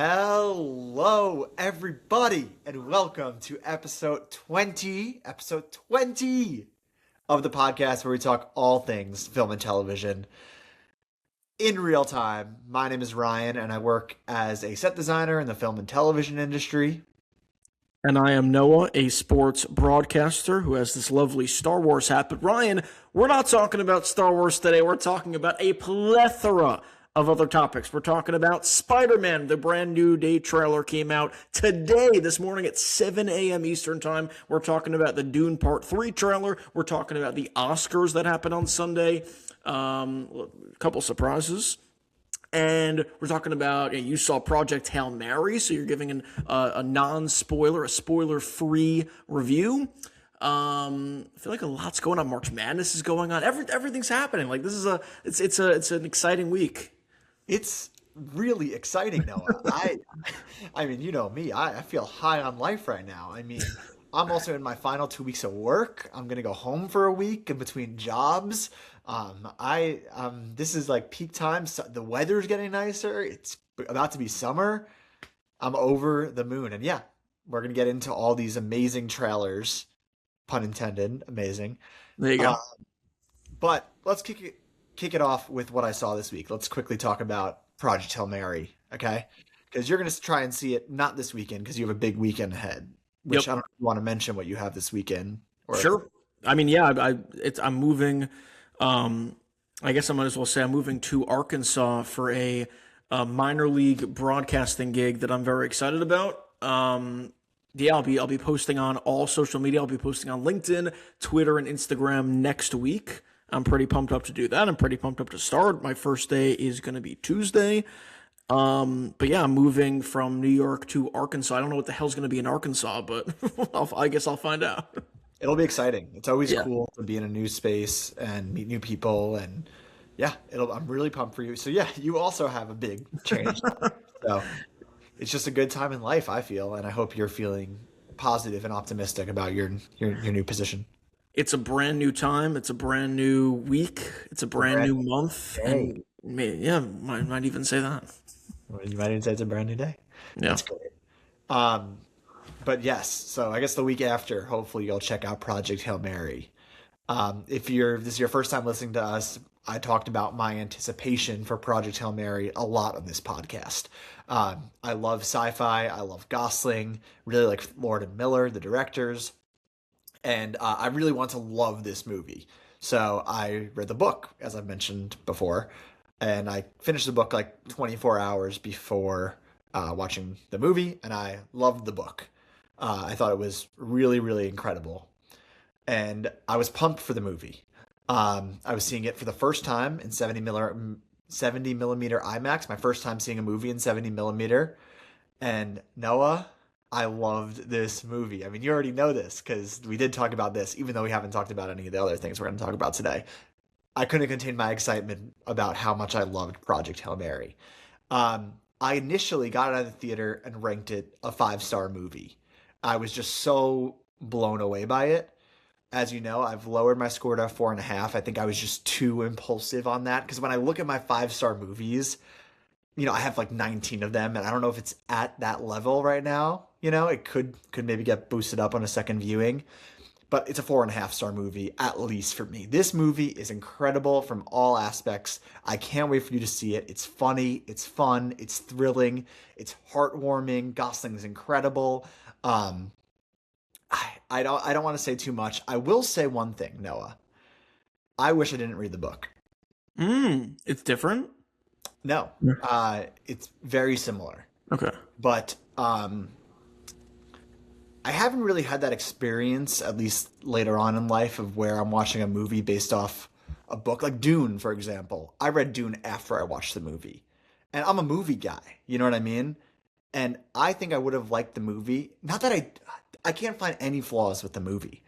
Hello, everybody, and welcome to episode 20 of the podcast where we talk all things film and television in real time. My name is Ryan, and I work as a set designer in the film and television industry. And I am Noah, a sports broadcaster who has this lovely Star Wars hat. But Ryan, we're not talking about Star Wars today. We're talking about a plethora of other topics. We're talking about Spider-Man. The brand new day trailer came out today, this morning at 7 a.m. Eastern time. We're talking about the Dune Part 3 trailer. We're talking about the Oscars that happened on Sunday. A couple surprises. And we're talking about, you saw Project Hail Mary, so you're giving a non-spoiler, a spoiler-free review. I feel like a lot's going on. March Madness is going on. Everything's happening. Like, this is it's an exciting week. It's really exciting, Noah. I mean, you know me. I feel high on life right now. I mean, I'm also in my final 2 weeks of work. I'm gonna go home for a week in between jobs. This is like peak time. So the weather's getting nicer. It's about to be summer. I'm over the moon, and yeah, we're gonna get into all these amazing trailers, pun intended, amazing. There you go. But let's kick it off with what I saw this week. Let's quickly talk about Project Hail Mary, okay? Because you're gonna try and see it not this weekend because you have a big weekend ahead. Which I don't want to mention what you have this weekend. Sure. I mean, yeah, I'm moving. I guess I might as well say I'm moving to Arkansas for a minor league broadcasting gig that I'm very excited about. Yeah, I'll be posting on all social media. I'll be posting on LinkedIn, Twitter, and Instagram next week. I'm pretty pumped up to do that. I'm pretty pumped up to start. My first day is going to be Tuesday. But yeah, I'm moving from New York to Arkansas. I don't know what the hell's going to be in Arkansas, but I guess I'll find out. It'll be exciting. It's always cool to be in a new space and meet new people. And yeah, I'm really pumped for you. So yeah, you also have a big change. So it's just a good time in life, I feel. And I hope you're feeling positive and optimistic about your new position. It's a brand new time. It's a brand new week. It's a brand new month. Day. And yeah, might even say that. You might even say it's a brand new day. Yeah. That's great. But yes, so I guess the week after, hopefully you'll check out Project Hail Mary. If this is your first time listening to us, I talked about my anticipation for Project Hail Mary a lot on this podcast. I love sci-fi. I love Gosling. Really like Lord and Miller, the directors. And I really want to love this movie. So I read the book, as I've mentioned before. And I finished the book like 24 hours before watching the movie, and I loved the book. I thought it was really, really incredible. And I was pumped for the movie. I was seeing it for the first time in 70 millimeter IMAX, my first time seeing a movie in 70 millimeter. And Noah, I loved this movie. I mean, you already know this because we did talk about this, even though we haven't talked about any of the other things we're going to talk about today. I couldn't contain my excitement about how much I loved Project Hail Mary. I initially got it out of the theater and ranked it a 5-star movie. I was just so blown away by it. As you know, I've lowered my score to 4.5. I think I was just too impulsive on that because when I look at my 5-star movies, I have like 19 of them, and I don't know if it's at that level right now. It could maybe get boosted up on a second viewing. But it's a 4.5-star movie, at least for me. This movie is incredible from all aspects. I can't wait for you to see it. It's funny, it's fun, it's thrilling, it's heartwarming. Gosling's incredible. I don't want to say too much. I will say one thing, Noah. I wish I didn't read the book. It's different? No. It's very similar. Okay. But I haven't really had that experience, at least later on in life, of where I'm watching a movie based off a book. Like Dune, for example. I read Dune after I watched the movie. And I'm a movie guy, you know what I mean? And I think I would have liked the movie. Not that I can't find any flaws with the movie.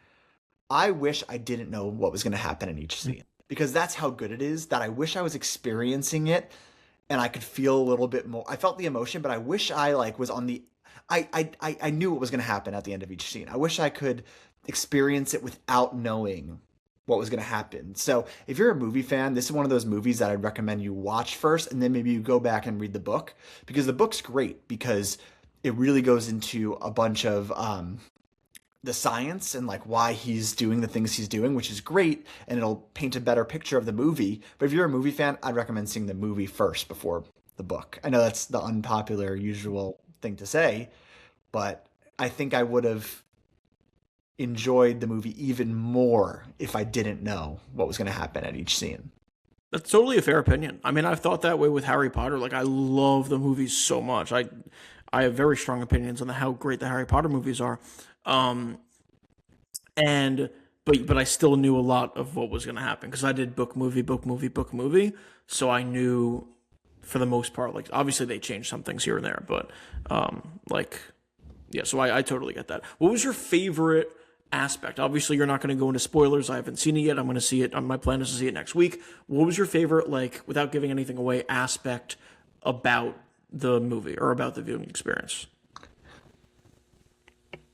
I wish I didn't know what was going to happen in each scene. Because that's how good it is, that I wish I was experiencing it and I could feel a little bit more. I felt the emotion, but I wish I was on the... I knew what was going to happen at the end of each scene. I wish I could experience it without knowing what was going to happen. So if you're a movie fan, this is one of those movies that I'd recommend you watch first, and then maybe you go back and read the book, because the book's great because it really goes into a bunch of the science and like why he's doing the things he's doing, which is great, and it'll paint a better picture of the movie. But if you're a movie fan, I'd recommend seeing the movie first before the book. I know that's the unpopular, usual thing to say, but I think I would have enjoyed the movie even more if I didn't know what was going to happen at each scene. That's totally a fair opinion. I mean, I've thought that way with Harry Potter. Like, I love the movies so much. I have very strong opinions on how great the Harry Potter movies are. Um, and but I still knew a lot of what was going to happen because I did book movie, book movie, book movie. So I knew for the most part. Like, obviously they changed some things here and there, but like, yeah. So I totally get that. What was your favorite aspect? Obviously, you're not going to go into spoilers. I haven't seen it yet. I'm going to see it. My plan is to see it next week. What was your favorite, like, without giving anything away, aspect about the movie or about the viewing experience?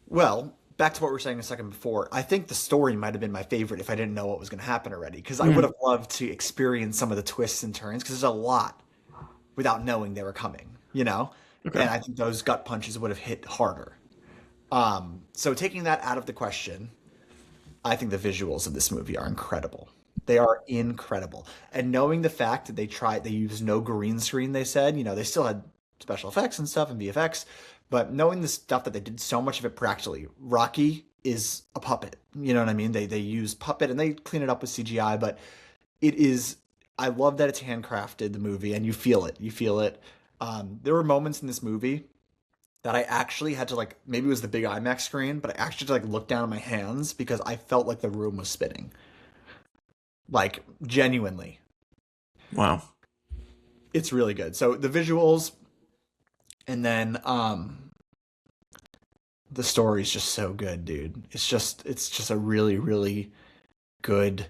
Well, back to what we were saying a second before, I think the story might have been my favorite if I didn't know what was going to happen already, because I would Mm. have loved to experience some of the twists and turns, because there's a lot without knowing they were coming, you know? Okay. And I think those gut punches would have hit harder. So taking that out of the question, I think the visuals of this movie are incredible. They are incredible. And knowing the fact that they used no green screen, they said, they still had special effects and stuff and VFX, but knowing the stuff that they did so much of it practically. Rocky is a puppet. You know what I mean? They use puppet and they clean it up with CGI, but it is, I love that it's handcrafted, the movie, and you feel it. You feel it. There were moments in this movie that I actually had to, like, maybe it was the big IMAX screen, but I actually had to like look down at my hands because I felt like the room was spinning. Like, genuinely. Wow. It's really good. So the visuals, and then the story's just so good, dude. It's just a really, really good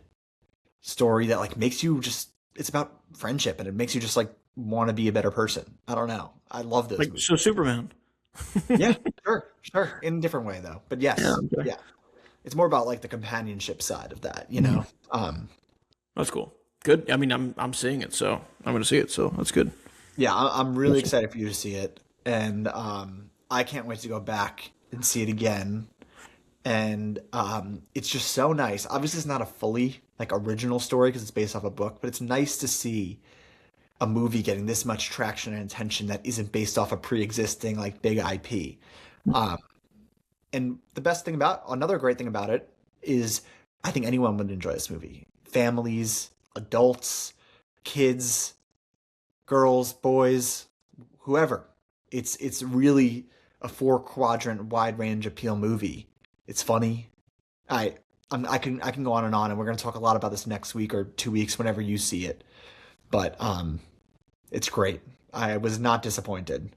story that like makes you just, it's about friendship and it makes you just like want to be a better person. I don't know. I love those Like, movies. so Superman. Yeah, sure, sure. In a different way though. But Yeah. yes, Okay. yeah. It's more about like the companionship side of that, you Mhm. know? Um, That's cool. Good. I mean, I'm seeing it, so I'm going to see it. So that's good. yeah, I'm really Awesome. excited for you to see it. And I can't wait to go back and see it again. And it's just so nice. Obviously, it's not a fully like original story because it's based off a book, but it's nice to see a movie getting this much traction and attention that isn't based off a pre-existing like big IP. Um, and the best thing about another great thing about it is I think anyone would enjoy this movie. Families, adults, kids, girls, boys, whoever. It's really a four quadrant wide range appeal movie. It's funny. I I can go on, and we're gonna talk a lot about this next week or 2 weeks whenever you see it. But it's great. I was not disappointed.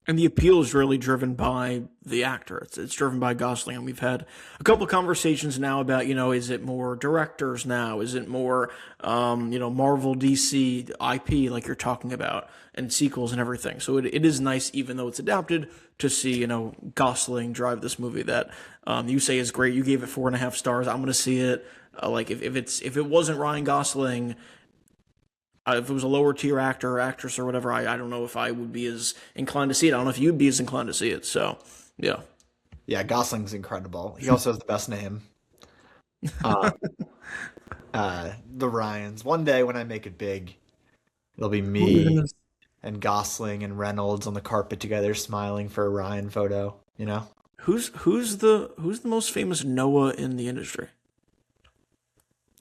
And the appeal is really driven by the actor. It's driven by Gosling, and we've had a couple of conversations now about, is it more directors now? Is it more Marvel, DC, IP like you're talking about, and sequels and everything. So it is nice, even though it's adapted, to see Gosling drive this movie that you say is great. You gave it 4.5 stars. I'm going to see it. Like if it wasn't Ryan Gosling, if it was a lower tier actor or actress or whatever, I don't know if I would be as inclined to see it. I don't know if you'd be as inclined to see it. So, yeah. Yeah, Gosling's incredible. He also has the best name. Uh, the Ryans. One day when I make it big, it'll be Oh my me goodness. and Gosling and Reynolds on the carpet together, smiling for a Ryan photo. You know. Who's the most famous Noah in the industry?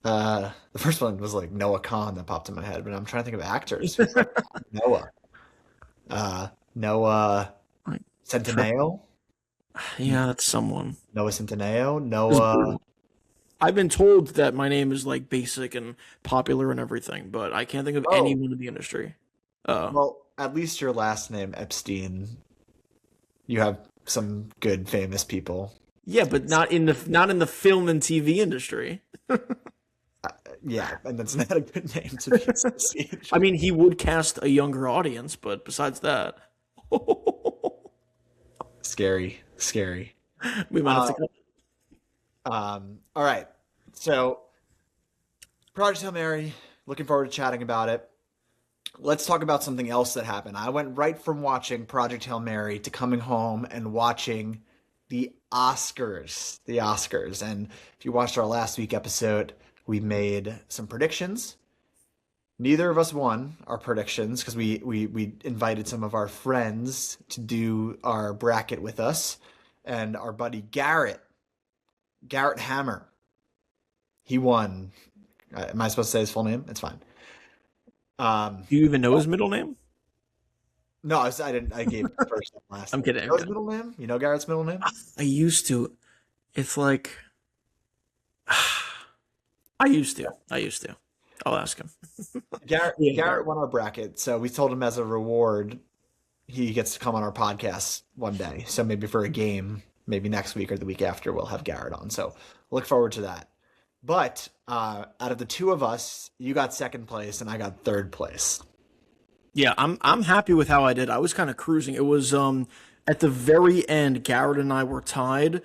The first one was like Noah Khan that popped in my head, but I'm trying to think of actors. Who's like Noah? Noah Like, Centineo? yeah, that's someone. Noah Centineo? This is Noah. brutal. I've been told that my name is like basic and popular and everything, but I can't think of Oh, anyone in the industry. Uh, well, at least your last name, Epstein. You have some good famous people. yeah, but not in the film and TV industry. Yeah, and that's not a good name to be associated I with. mean, he would cast a younger audience, but besides that, Scary, scary. we might have Uh, to cut. all right. So, Project Hail Mary, looking forward to chatting about it. Let's talk about something else that happened. I went right from watching Project Hail Mary to coming home and watching the Oscars. The Oscars. And if you watched our last week episode, we made some predictions. Neither of us won our predictions because we invited some of our friends to do our bracket with us. And our buddy Garrett Hammer, he won. Am I supposed to say his full name? It's fine. Do you even know his middle name? No, I didn't. I gave first and last I'm name. kidding. You I'm know his kidding. middle name? You know Garrett's middle name? I used to. It's like I used to. I used to. I'll ask him. Garrett won our bracket, so we told him as a reward he gets to come on our podcast one day. So maybe for a game, maybe next week or the week after, we'll have Garrett on. So look forward to that. But out of the two of us, you got second place and I got third place. Yeah, I'm happy with how I did. I was kind of cruising. It was at the very end, Garrett and I were tied,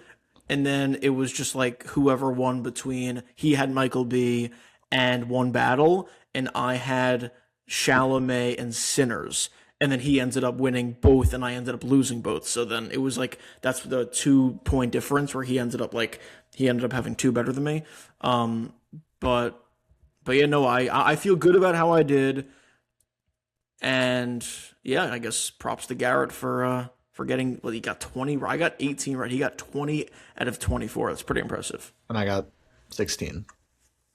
and then it was just like whoever won between he had Michael B and One Battle, and I had Chalamet and Sinners. And then he ended up winning both, and I ended up losing both. So then it was like that's the 2 point difference where he ended up having two better than me. Um, but yeah, no, I feel good about how I did. And yeah, I guess props to Garrett for getting he got 20 right. I got 18 right. He got 20 out of 24. That's pretty impressive. And I got 16.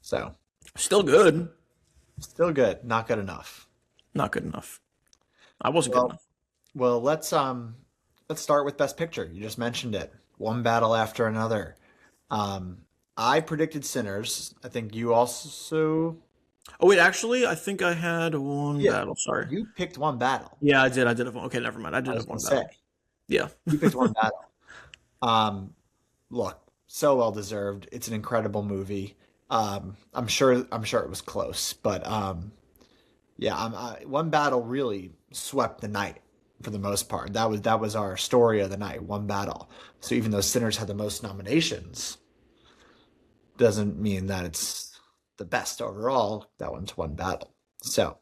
So Still good. still good, not good enough. Not good enough. I wasn't good Well, enough. well, let's start with Best Picture. You just mentioned it. One battle after another. Um, I predicted Sinners. I think you also. Oh wait, actually, I think I had one Yeah, battle. Sorry. you picked one battle. Yeah, I did. I did have one. Okay, never mind. I I did was have gonna one say battle. Yeah. you picked one battle. Um, Look, so well deserved. It's an incredible movie. I'm sure it was close, but yeah, one battle really swept the night for the most part. That was our story of the night. One battle. So even though Sinners had the most nominations, doesn't mean that it's the best overall. That one's one battle. So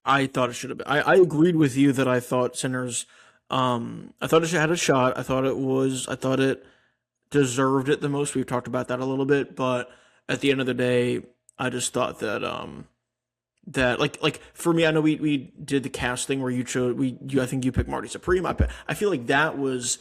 I thought it should have been. I agreed with you that I thought Sinners. I thought it had a shot. I thought it deserved it the most. We've talked about that a little bit, but at the end of the day, I just thought that that like for me, I know we did the casting where you chose I think you picked Marty Supreme. I feel like that was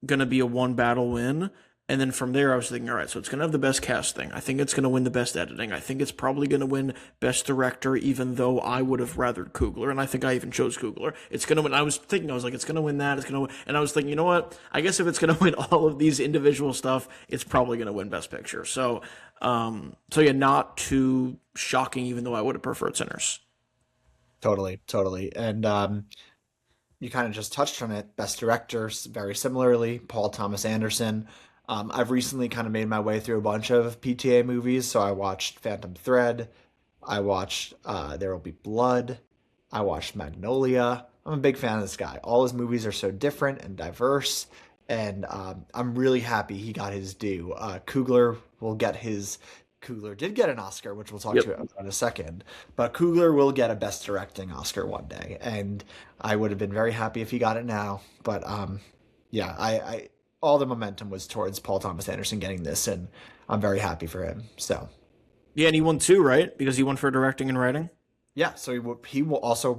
gonna be a one battle win. And then from there, I was thinking, all right, so it's going to have the best casting. I think it's going to win the best editing. I think it's probably going to win best director, even though I would have rathered Coogler. And I think I even chose Coogler. It's going to win. I was thinking, I was like, it's going to win that. It's going to win. And I was thinking, you know what? I guess if it's going to win all of these individual stuff, it's probably going to win best picture. So yeah, not too shocking, even though I would have preferred Sinners. totally, totally, and you kind of just touched on it. Best director, very similarly, Paul Thomas Anderson. I've recently kind of made my way through a bunch of PTA movies, so I watched Phantom Thread, I watched There Will Be Blood, I watched Magnolia. I'm a big fan of this guy. All his movies are so different and diverse, and I'm really happy he got his due. Coogler will get his. Coogler did get an Oscar, which we'll talk Yep. to about in a second, but Coogler will get a Best Directing Oscar one day, and I would have been very happy if he got it now. But yeah, I all the momentum was towards Paul Thomas Anderson getting this, and I'm very happy for him. So Yeah, and he won two, right? Because he won for directing and writing. yeah, so he will also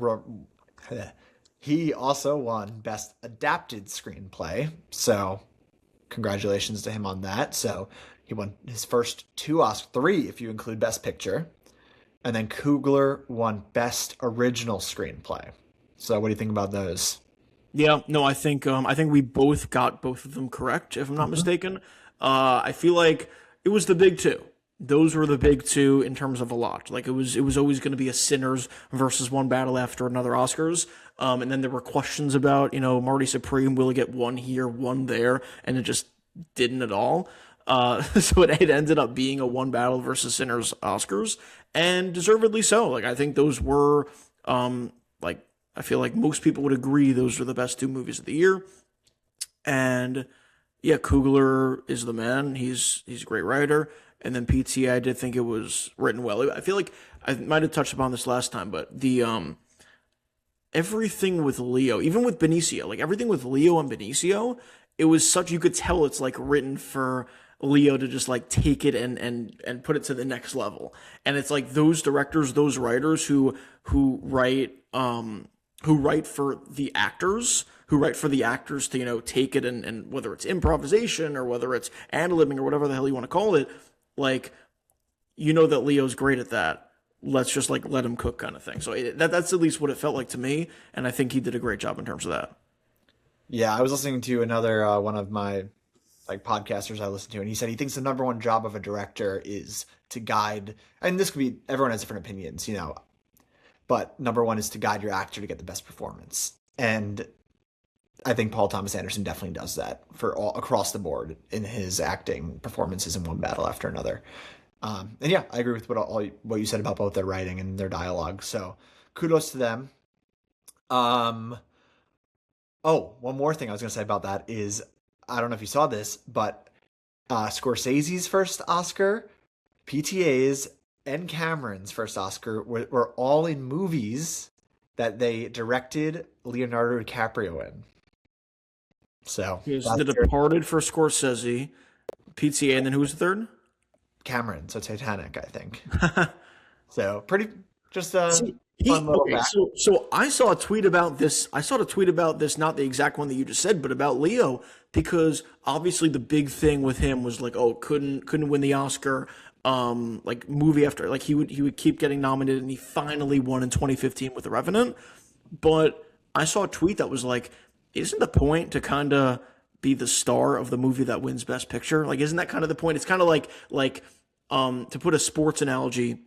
he also won Best Adapted Screenplay. So congratulations to him on that. So he won his first two Oscar, three if you include Best Picture, and then Coogler won Best Original Screenplay. So what do you think about those? Yeah, no, I think we both got both of them correct, if I'm not Mhm. mistaken. I feel like it was the big two. Those were the big two in terms of a lot. Like it was always going to be a Sinners versus one battle after another Oscars. And then there were questions about Marty Supreme will get one here, one there, and it just didn't at all. So it ended up being a one battle versus Sinners Oscars, and deservedly so. Like I think those were like I feel like most people would agree those are the best two movies of the year. And yeah, Coogler is the man. He's a great writer. and then PTA, I did think it was written well. I feel like I might have touched upon this last time, but the everything with Leo, even with Benicio, like everything with Leo and Benicio, it was such, you could tell it's like written for Leo to just like take it and put it to the next level. And it's like those directors, those writers who write for the actors, who write for the actors to, take it and whether it's improvisation or whether it's ad-libbing or whatever the hell you want to call it, like, that Leo's great at that. Let's just like let him cook kind of thing. So that's at least what it felt like to me. And I think he did a great job in terms of that. Yeah, I was listening to another one of my like podcasters I listen to, and he said he thinks the number one job of a director is to guide, and this could be, everyone has different opinions, but number one is to guide your actor to get the best performance. And I think Paul Thomas Anderson definitely does that for all across the board in his acting performances in one battle after another. And yeah, I agree with what you said about both their writing and their dialogue. So kudos to them. Oh, one more thing I was going to say about that is, I don't know if you saw this, but Scorsese's first Oscar, PTA's, and Cameron's first Oscar were all in movies that they directed Leonardo DiCaprio in. So The Departed for Scorsese, PTA, and then who was the third? Cameron, so Titanic, I think. So pretty, just fun little back. So I saw a tweet about this. I saw a tweet about this, not the exact one that you just said, but about Leo, because obviously the big thing with him was like, oh, couldn't win the Oscar. Like movie after, like he would keep getting nominated, and he finally won in 2015 with The Revenant. But I saw a tweet that was like, isn't the point to kind of be the star of the movie that wins Best Picture? Like, isn't that kind of the point? It's kind of like to put a sports analogy,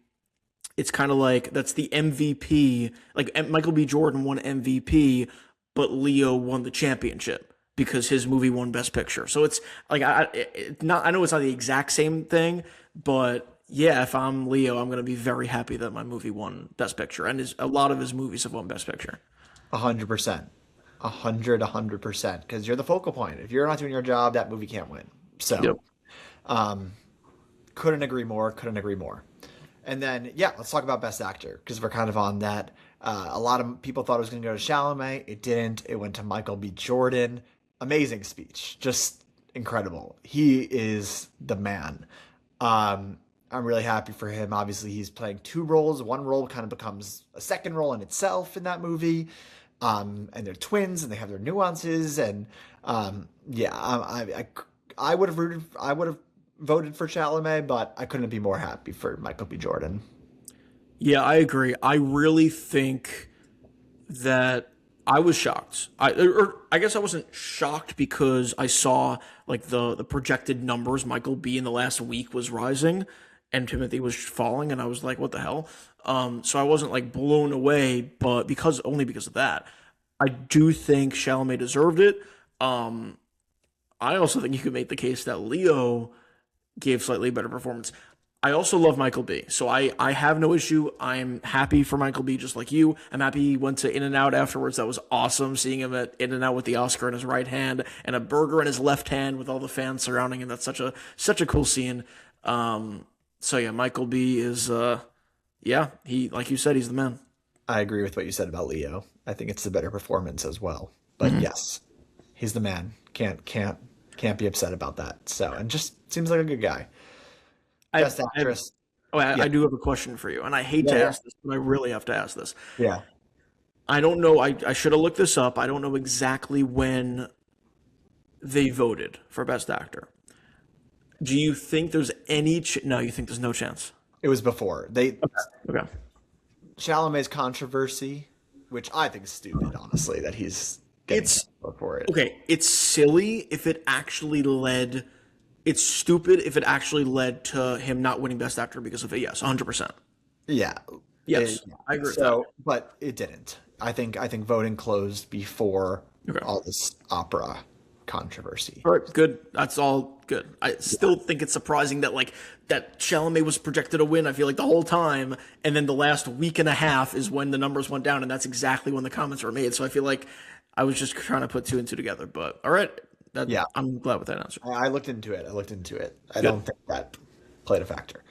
it's kind of like that's the MVP. Like Michael B. Jordan won MVP, but Leo won the championship because his movie won Best Picture. So it's like I know it's not the exact same thing, but yeah, if I'm Leo, I'm going to be very happy that my movie won Best Picture, and a lot of his movies have won Best Picture. 100%. 100%, because you're the focal point. If you're not doing your job, that movie can't win. So, yep. Couldn't agree more. And then, yeah, let's talk about Best Actor, because we're kind of on that. A lot of people thought it was going to go to Chalamet. It didn't. It went to Michael B. Jordan. Amazing speech. Just incredible. He is the man. I'm really happy for him. Obviously, he's playing two roles. One role kind of becomes a second role in itself in that movie. And they're twins, and they have their nuances. And yeah, I would have voted for Chalamet, but I couldn't be more happy for Michael B. Jordan. Yeah, I agree. I really think that I was shocked. I guess I wasn't shocked because I saw like the projected numbers. Michael B. in the last week was rising, and Timothy was falling, and I was like, what the hell? So I wasn't like blown away, but only because of that. I do think Chalamet deserved it. I also think you could make the case that Leo gave slightly better performance. I also love Michael B. So I have no issue. I'm happy for Michael B. just like you. I'm happy he went to In-N-Out afterwards. That was awesome, seeing him at In-N-Out with the Oscar in his right hand and a burger in his left hand with all the fans surrounding him. That's such a cool scene. So yeah, Michael B. is he, like you said, he's the man. I agree with what you said about Leo. I think it's the better performance as well. But yes, he's the man. Can't be upset about that. So, and just seems like a good guy. Best actress. I do have a question for you, and I hate to ask this, but I really have to ask this. Yeah. I don't know. I should have looked this up. I don't know exactly when they voted for Best Actor. Do you think there's any? No, you think there's no chance. It was before they. Okay. Chalamet's controversy, which I think is stupid, honestly, that he's getting for it. Okay, it's silly if it actually led. It's stupid if it actually led to him not winning Best Actor because of it. Yes, 100%. Yeah. Yes, I agree with that. But it didn't. I think voting closed before all this opera controversy. All right, good. That's all good. I still think it's surprising that Chalamet was projected to win, I feel like, the whole time, and then the last week and a half is when the numbers went down, and that's exactly when the comments were made. So I feel like I was just trying to put two and two together. But all right. I'm glad with that answer. I looked into it. I don't think that played a factor.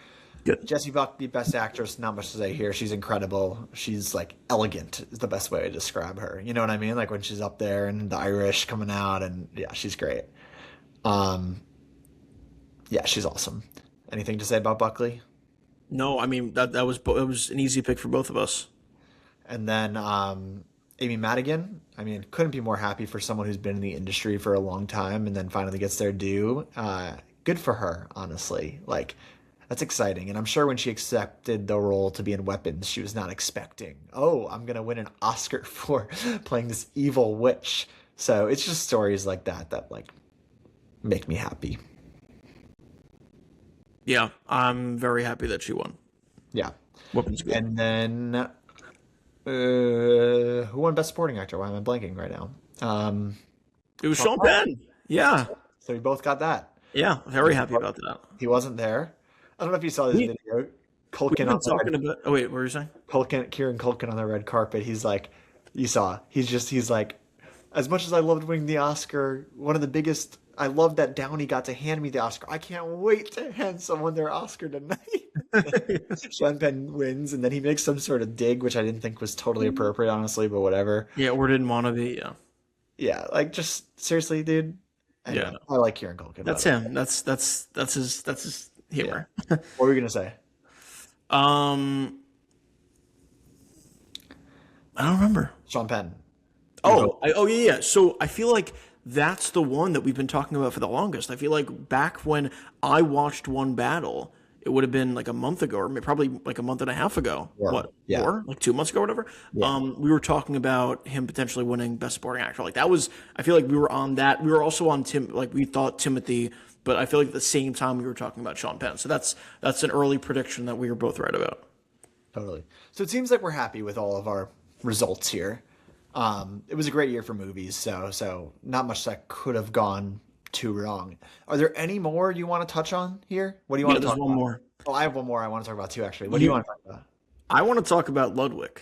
Good. Jessie Buckley, Best Actress, not much to say here. She's incredible. She's like elegant is the best way to describe her. You know what I mean? Like when she's up there and the Irish coming out, and yeah, she's great. Um, yeah, she's awesome. Anything to say about Buckley? No, I mean that was an easy pick for both of us. And then Amy Madigan. I mean, couldn't be more happy for someone who's been in the industry for a long time and then finally gets their due. Good for her, honestly. Like, that's exciting. And I'm sure when she accepted the role to be in Weapons, she was not expecting, oh, I'm going to win an Oscar for playing this evil witch. So it's just stories like that that like make me happy. Yeah, I'm very happy that she won. Yeah. Weapons good. And then who won Best Supporting Actor? Why am I blanking right now? It was Sean Penn. Yeah, So we both got that. yeah, very happy about that. He wasn't there. I don't know if you saw this video. We've Culkin been on the talking red, about. Oh wait, what were you saying? Kieran Culkin on the red carpet. He's like, you saw. He's like, as much as I loved winning the Oscar, one of the biggest. I love that Downey got to hand me the Oscar. I can't wait to hand someone their Oscar tonight. Sean Penn wins, and then he makes some sort of dig, which I didn't think was totally appropriate, honestly, but whatever. Yeah, or didn't want to be. Yeah, Yeah, like just seriously, dude. Anyway, yeah. I like Kieran Culkin. That's him. That's his humor. Yeah. What were you gonna say? I don't remember. Sean Penn. Oh yeah, yeah. So I feel like that's the one that we've been talking about for the longest. I feel like back when I watched One Battle, it would have been like a month ago, or probably like a month and a half ago. Yeah. What? Yeah. More? Like 2 months ago, or whatever. Yeah. We were talking about him potentially winning Best Supporting Actor. Like that was. I feel like we were on that. We were also on Tim. Like we thought Timothy, but I feel like at the same time we were talking about Sean Penn. So that's an early prediction that we were both right about. Totally. So it seems like we're happy with all of our results here. It was a great year for movies, so not much that could have gone too wrong. Are there any more you want to touch on here? What do you want to There's talk one about? more. Oh, I have one more I want to talk about too, actually. What do you want to talk about? I want to talk about Ludwig.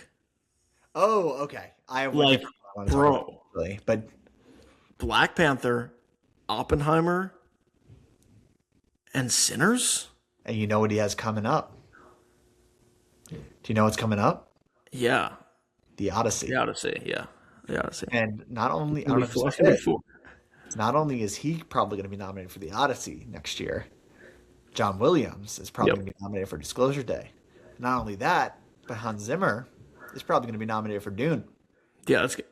Oh, okay. I have one Like, different one I want to talk about, actually. But Black Panther, Oppenheimer, and Sinners? and you know what he has coming up? Do you know what's coming up? Yeah. The Odyssey. The Odyssey, yeah. The Odyssey. And not only I don't know if you saw it, not only is he probably going to be nominated for the Odyssey next year, John Williams is probably going to be nominated for Disclosure Day. Not only that, but Hans Zimmer is probably going to be nominated for Dune. Yeah, that's good.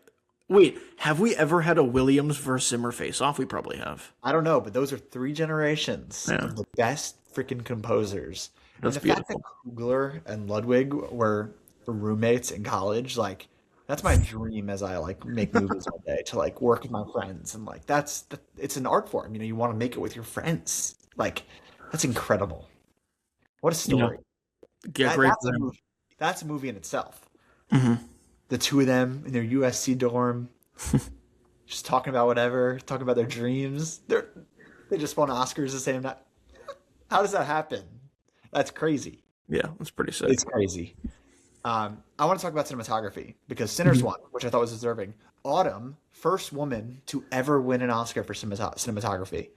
Wait, have we ever had a Williams versus Zimmer face-off? We probably have. I don't know, but those are 3 generations Yeah. of the best freaking composers. That's and the fact that beautiful. Kugler and Ludwig were roommates in college, like that's my dream as I like make movies all day to like work with my friends and like it's an art form. You know, you want to make it with your friends. Like that's incredible. What a You know, story. yeah, That- great that's, for a them. movie. That's a movie in itself. Mm-hmm. The two of them in their USC dorm, just talking about whatever, talking about their dreams. They just won Oscars the same night. How does that happen? That's crazy. Yeah, that's pretty sick. It's crazy. I want to talk about cinematography because Sinners Mm-hmm. won, which I thought was deserving. Autumn, first woman to ever win an Oscar for cinematography.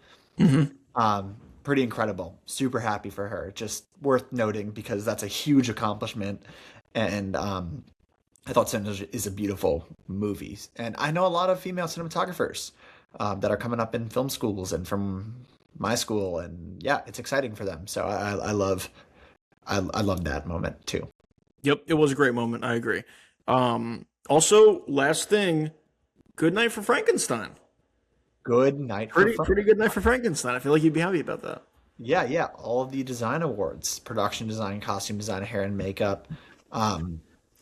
Pretty incredible. Super happy for her. Just worth noting because that's a huge accomplishment. And I thought Sinners is a beautiful movie. And I know a lot of female cinematographers that are coming up in film schools and from my school. And yeah, it's exciting for them. So I love that moment too. Yep, it was a great moment. I agree. Also, last thing, good night for Frankenstein. Good night. for Pretty good night for Frankenstein. I feel like you'd be happy about that. Yeah. All of the design awards, production design, costume design, hair and makeup.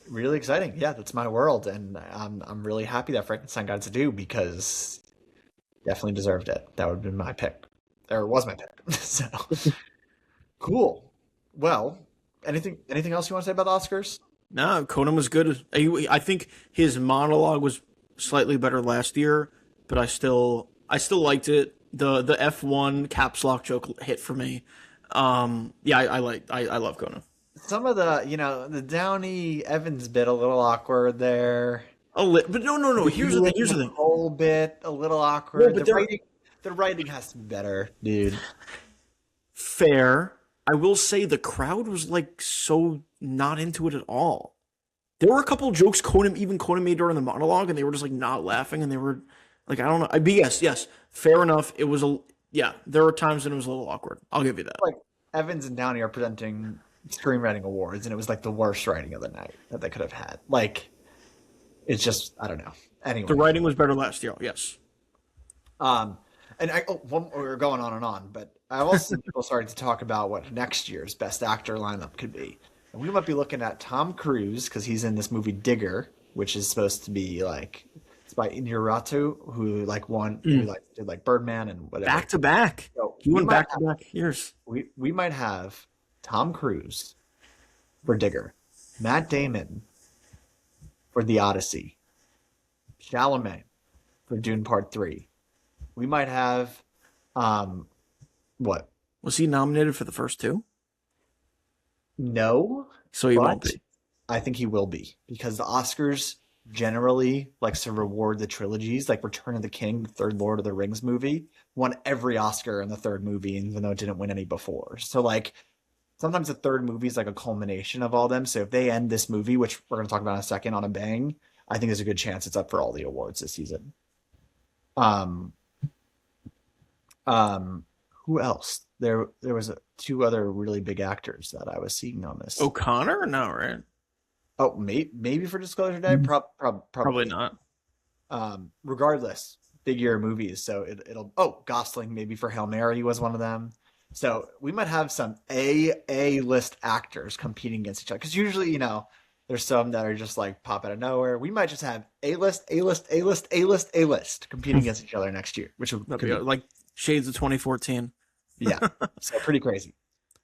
Really exciting. Yeah, that's my world. And I'm really happy that Frankenstein got its due because definitely deserved it. That would have been my pick. Or was my pick. So cool. Well, anything else you want to say about the Oscars? No, Conan was good. I think his monologue was slightly better last year, but I still liked it. The F1 caps lock joke hit for me. Yeah, I love Conan. Some of the Downey Evans bit a little awkward there. But no. Here's the thing. Here's the thing. Whole bit a little awkward. No, but The writing has to be better, dude. Fair. I will say the crowd was like so not into it at all. There were a couple jokes Conan made during the monologue, and they were just like not laughing, and they were like, I don't know. But yes, fair enough. It was a yeah. There were times when it was a little awkward. I'll give you that. Like Evans and Downey are presenting screenwriting awards, and it was like the worst writing of the night that they could have had. Like it's just I don't know. Anyway, The writing was better last year. Yes. um, we're going on and on, but I also seen people starting to talk about what next year's best actor lineup could be. And we might be looking at Tom Cruise because he's in this movie Digger, which is supposed to be like it's by Inarritu, who like won, who like did like Birdman and whatever. Back to back. So He went back to back years. we might have Tom Cruise for Digger, Matt Damon for The Odyssey, Chalamet for Dune Part 3. We might have what? Was he nominated for the first two? No, So he won't but be. I think he will be because the Oscars generally likes to reward the trilogies, like Return of the King, the third Lord of the Rings movie, won every Oscar in the third movie, even though it didn't win any before. So like sometimes the third movie is like a culmination of all them. So if they end this movie, which we're going to talk about in a second, on a bang, I think there's a good chance it's up for all the awards this season. Um, who else? There was two other really big actors that I was seeing on this. O'Connor? No, right? Oh, maybe for Disclosure Day, Probably probably. not. Regardless, big year movies, so it'll. Oh, Gosling maybe for Hail Mary was one of them. So we might have some A list actors competing against each other because usually there's some that are just like pop out of nowhere. We might just have A list competing against each other next year, which That'd could be be like Shades of 2014. yeah. So pretty crazy.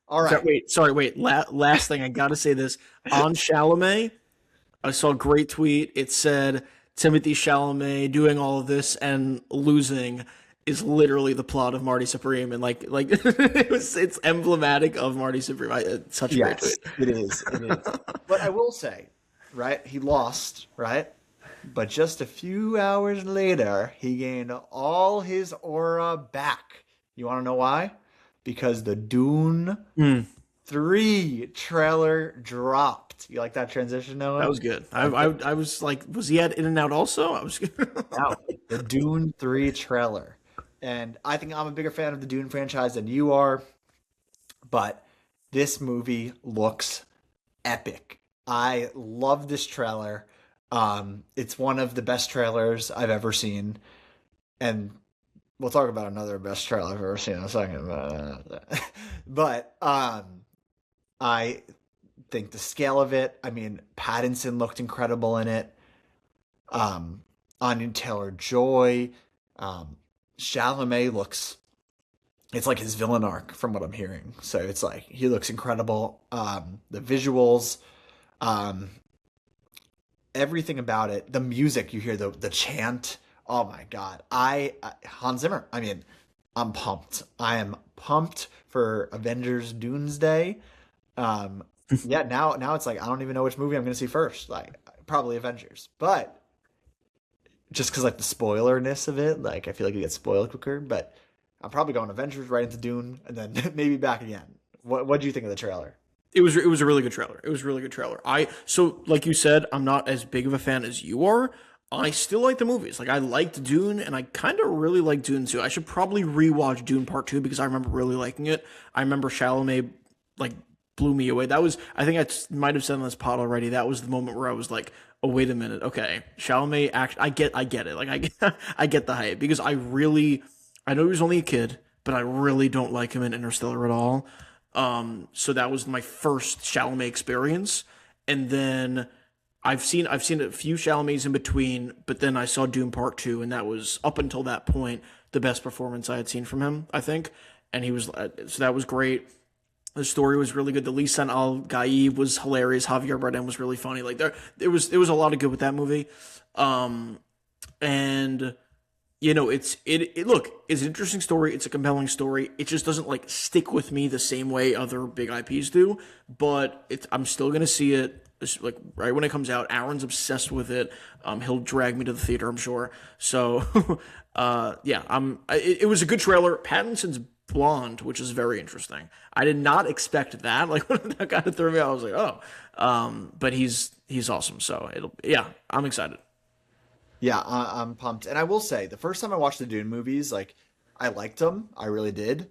All right. Wait. Last thing, I gotta say this on Chalamet. I saw a great tweet. It said Timothy Chalamet doing all of this and losing is literally the plot of Marty Supreme, and like it's emblematic of Marty Supreme. It's such a great Yes, tweet. it is. It is. But I will say, right? He lost, right? But just a few hours later, he gained all his aura back. You want to know why? Because the Dune 3 trailer dropped. You like that transition, Noah? That was good. I was like, was he at In and Out also? I was. Now, the Dune 3 trailer. And I think I'm a bigger fan of the Dune franchise than you are. But this movie looks epic. I love this trailer. It's one of the best trailers I've ever seen. And we'll talk about another best trailer I've ever seen in a second. But I think the scale of it, I mean, Pattinson looked incredible in it. Anya Taylor-Joy. Chalamet looks, it's like his villain arc from what I'm hearing. So it's like, he looks incredible. The visuals, everything about it, the music, you hear the chant. Oh my God. Hans Zimmer. I mean, I'm pumped. I am pumped for Avengers Doomsday. Yeah, now it's like, I don't even know which movie I'm going to see first. Like, probably Avengers. But just because, like, the spoilerness of it, like, I feel like it gets spoiled quicker. But I'm probably going Avengers right into Dune and then maybe back again. What do you think of the trailer? It was a really good trailer. It was a really good trailer. So like you said, I'm not as big of a fan as you are. I still like the movies. Like I liked Dune, and I kind of really like Dune too. I should probably rewatch Dune Part 2 because I remember really liking it. I remember Chalamet like blew me away. That was, I think I might have said on this pod already. That was the moment where I was like, oh wait a minute, okay, Chalamet. I get it. Like I get the hype because I know he was only a kid, but I really don't like him in Interstellar at all. So that was my first Chalamet experience, and then I've seen a few Chalamets in between, but then I saw Dune Part 2, and that was, up until that point, the best performance I had seen from him, I think. And he was, so that was great. The story was really good. The Lisan Al Gaib was hilarious. Javier Bardem was really funny. Like there was a lot of good with that movie. And look, it's an interesting story. It's a compelling story. It just doesn't like stick with me the same way other big IPs do, but I'm still going to see it like right when it comes out. Aaron's obsessed with it. He'll drag me to the theater, I'm sure. So, yeah, it was a good trailer. Pattinson's blonde, which is very interesting. I did not expect that. Like when that kind of threw me, I was like, oh. But he's awesome. So yeah, I'm excited. Yeah, I'm pumped. And I will say, the first time I watched the Dune movies, like I liked them. I really did.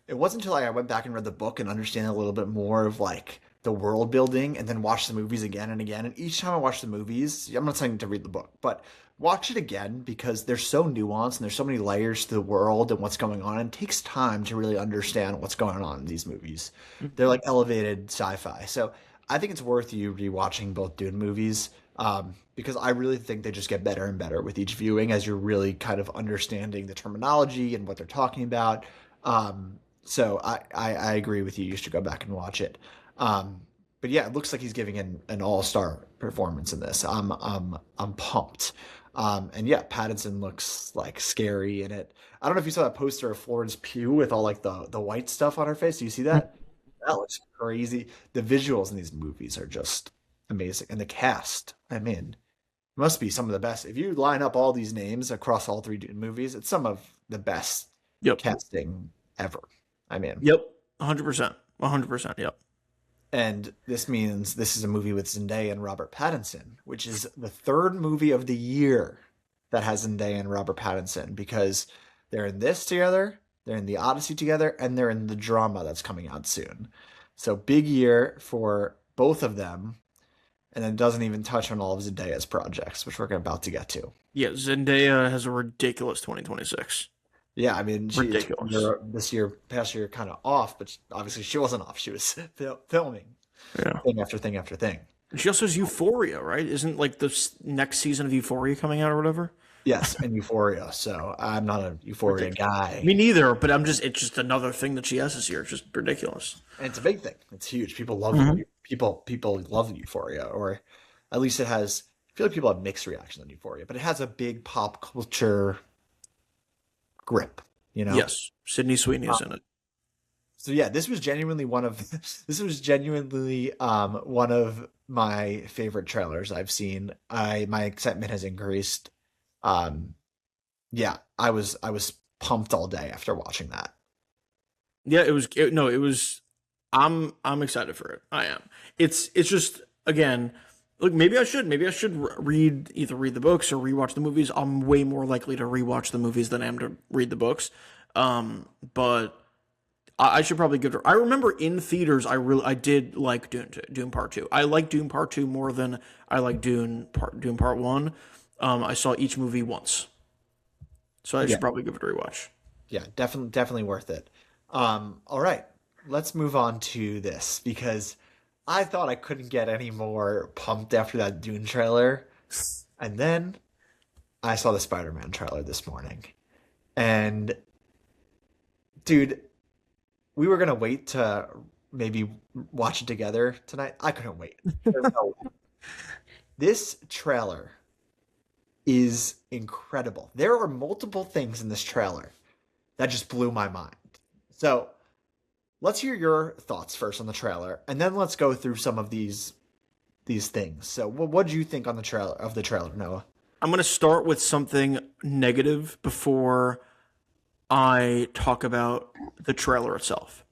It wasn't until I went back and read the book and understand a little bit more of like the world building and then watched the movies again and again. And each time I watch the movies, I'm not saying to read the book, but watch it again because they're so nuanced and there's so many layers to the world and what's going on. And it takes time to really understand what's going on in these movies. They're like elevated sci-fi. So I think it's worth you rewatching both Dune movies, because I really think they just get better and better with each viewing as you're really kind of understanding the terminology and what they're talking about. So I agree with you. You should go back and watch it. But yeah, it looks like he's giving an all-star performance in this. I'm pumped. And yeah, Pattinson looks like scary in it. I don't know if you saw that poster of Florence Pugh with all like the white stuff on her face. Do you see that? That looks crazy. The visuals in these movies are just amazing. And the cast, I mean, must be some of the best. If you line up all these names across all three movies, it's some of the best Yep. casting ever. I mean, Yep. 100%. 100%. Yep. and this means this is a movie with Zendaya and Robert Pattinson, which is the third movie of the year that has Zendaya and Robert Pattinson because they're in this together, they're in the Odyssey together, and they're in the drama that's coming out soon. So big year for both of them, and it doesn't even touch on all of Zendaya's projects, which we're about to get to. Yeah, Zendaya has a ridiculous 2026. Yeah, I mean, she Ridiculous. this year, past year, kind of off, but obviously she wasn't off. She was filming Yeah. thing after thing after thing. She also has Euphoria, right? Isn't like the next season of Euphoria coming out or whatever? Yes, and Euphoria. So I'm not a Euphoria Ridiculous. guy. Me neither, but it's just another thing that she has this year. It's just ridiculous. And it's a big thing. It's huge. People love Mhm. people love Euphoria, or at least it has. I feel like people have mixed reactions on Euphoria, but it has a big pop culture grip. You know. Yes. Sydney Sweeney is in it. So yeah, this was genuinely one of one of my favorite trailers I've seen. I My excitement has increased. Um, yeah, I was pumped all day after watching that. Yeah, no, it was I'm excited for it. I am. It's just again, look, maybe I should read the books or rewatch the movies. I'm way more likely to rewatch the movies than I am to read the books. But I should probably give it. I remember in theaters, I did like Dune Part Two. I like Dune Part Two more than I like Dune Part One. I saw each movie once, so I Yeah, should probably give it a rewatch. yeah, definitely worth it. All right, let's move on to this because I thought I couldn't get any more pumped after that Dune trailer, and then I saw the Spider-Man trailer this morning, and dude, we were gonna wait to maybe watch it together tonight. I couldn't wait. There's no way. This trailer is incredible. There are multiple things in this trailer that just blew my mind. So let's hear your thoughts first on the trailer, and then let's go through some of these things. So what did you think on the trailer, Noah? I'm gonna start with something negative before I talk about the trailer itself.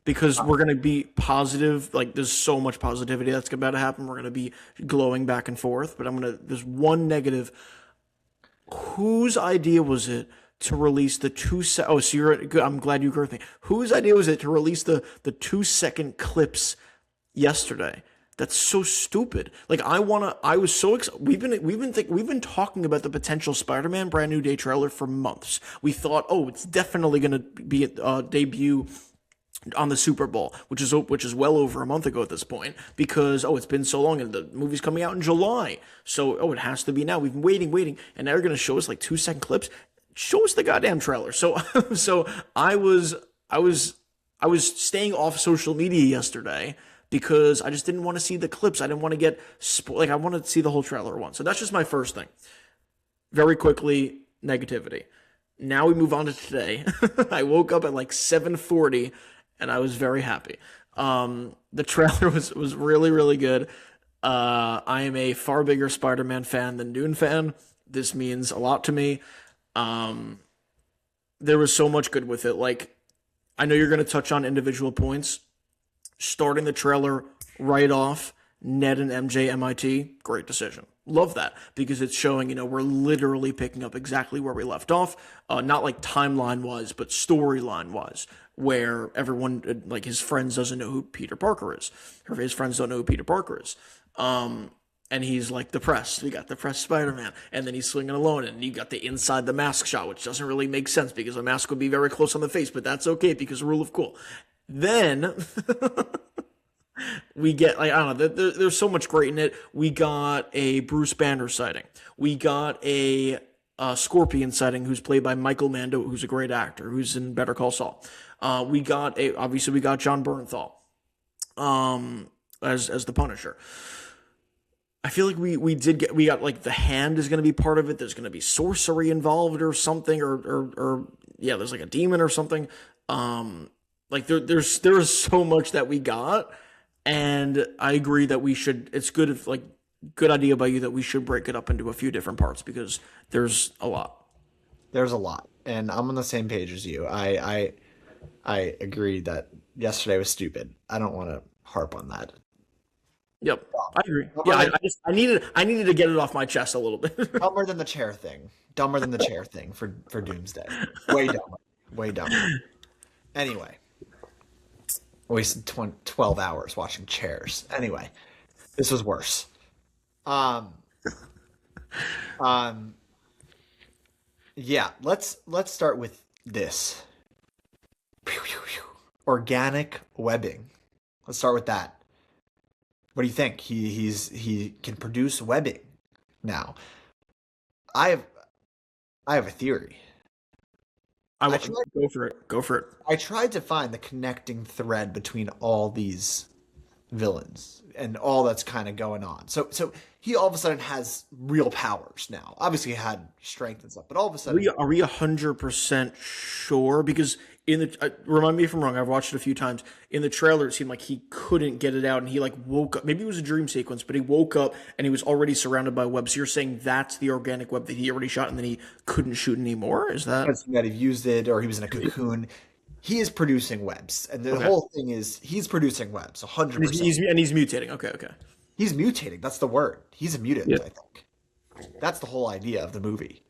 Because we're gonna be positive, like there's so much positivity that's about to happen. We're gonna be glowing back and forth. But there's one negative. Whose idea was it to release the oh, so I'm glad you agree with me. Whose idea was it to release the 2 second clips yesterday? That's so stupid. Like I was so excited. We've been talking about the potential Spider-Man Brand New Day trailer for months. We thought, oh, it's definitely going to be a debut on the Super Bowl, which is well over a month ago at this point, because it's been so long and the movie's coming out in July. So it has to be now. We've been waiting, and now they're going to show us like 2 second clips. Show us the goddamn trailer. So so I was staying off social media yesterday because I just didn't want to see the clips. I didn't want to get like I wanted to see the whole trailer once. So that's just my first thing. Very quickly, negativity. Now we move on to today. I woke up at like 7:40 and I was very happy. The trailer was really, really good. I am a far bigger Spider-Man fan than Dune fan. This means a lot to me. There was so much good with it. Like I know you're going to touch on individual points. Starting the trailer right off, Ned and MJ MIT, great decision. Love that because it's showing, we're literally picking up exactly where we left off. Not like timeline wise, but storyline wise, where everyone, like his friends, doesn't know who Peter Parker is, or his friends don't know who Peter Parker is. And he's like depressed. We got depressed Spider-Man, and then he's swinging alone, and you got the inside the mask shot, which doesn't really make sense because a mask would be very close on the face, but that's okay because rule of cool. Then we get, like, I don't know, there's so much great in it. We got a Bruce Banner sighting. We got a Scorpion sighting, who's played by Michael Mando, who's a great actor, who's in Better Call Saul. Obviously we got John Bernthal as the Punisher. I feel like we got like the Hand is going to be part of it. There's going to be sorcery involved or something, or yeah, there's like a demon or something. Like there's so much that we got, and I agree that we should. It's good if, like, good idea by you that we should break it up into a few different parts because there's a lot. There's a lot, and I'm on the same page as you. I agree that yesterday was stupid. I don't want to harp on that. Yep, I agree. Yeah, I needed to get it off my chest a little bit. Dumber than the chair thing. Dumber than the chair thing for Doomsday. Way dumber. Way dumber. Anyway, wasted 12 hours watching chairs. Anyway, this was worse. Yeah, let's start with this. Organic webbing. Let's start with that. What do you think? He can produce webbing now. I have a theory. Go for it. Go for it. I tried to find the connecting thread between all these villains and all that's kind of going on. So he all of a sudden has real powers now. Obviously, he had strength and stuff, but all of a sudden, Are we 100% sure? Because in the remind me if I'm wrong. I've watched it a few times. In the trailer, it seemed like he couldn't get it out, and he like woke up. Maybe it was a dream sequence, but he woke up and he was already surrounded by webs. So you're saying that's the organic web that he already shot, and then he couldn't shoot anymore? Is that that he used it, or he was in a cocoon? He is producing webs, and the whole thing is he's producing webs, 100%. He's mutating. Okay. He's mutating. That's the word. He's a mutant, Yeah. I think. That's the whole idea of the movie,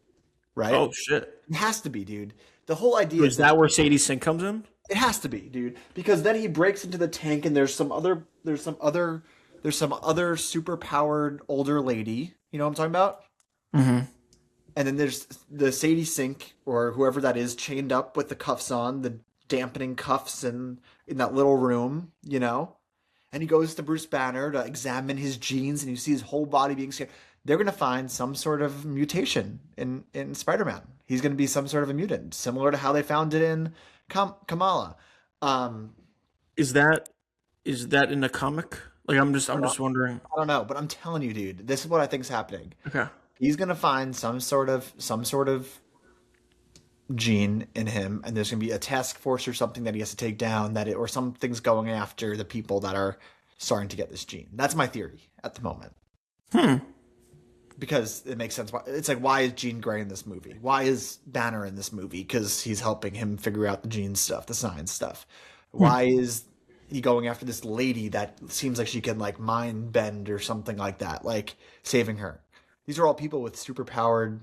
right? Oh shit! It has to be, dude. The whole idea Is that where Sadie Sink comes in? it has to be, dude, because then he breaks into the tank, and there's some other super powered older lady. You know what I'm talking about? Mm-hmm. And then there's the Sadie Sink or whoever that is chained up with the cuffs on, the dampening cuffs in that little room, And he goes to Bruce Banner to examine his genes, and you see his whole body being scanned. They're going to find some sort of mutation in Spider-Man. He's going to be some sort of a mutant, similar to how they found it in Kamala. Is that in the comic? Like, I'm just wondering. I don't know, but I'm telling you, dude, this is what I think is happening. Okay. He's going to find some sort of gene in him, and there's going to be a task force or something that he has to take down, or something's going after the people that are starting to get this gene. That's my theory at the moment. Because it makes sense. It's like, why is Jean Grey in this movie? Why is Banner in this movie? Because he's helping him figure out the gene stuff, the science stuff. Why is he going after this lady that seems like she can, like, mind bend or something like that, like saving her? These are all people with superpowered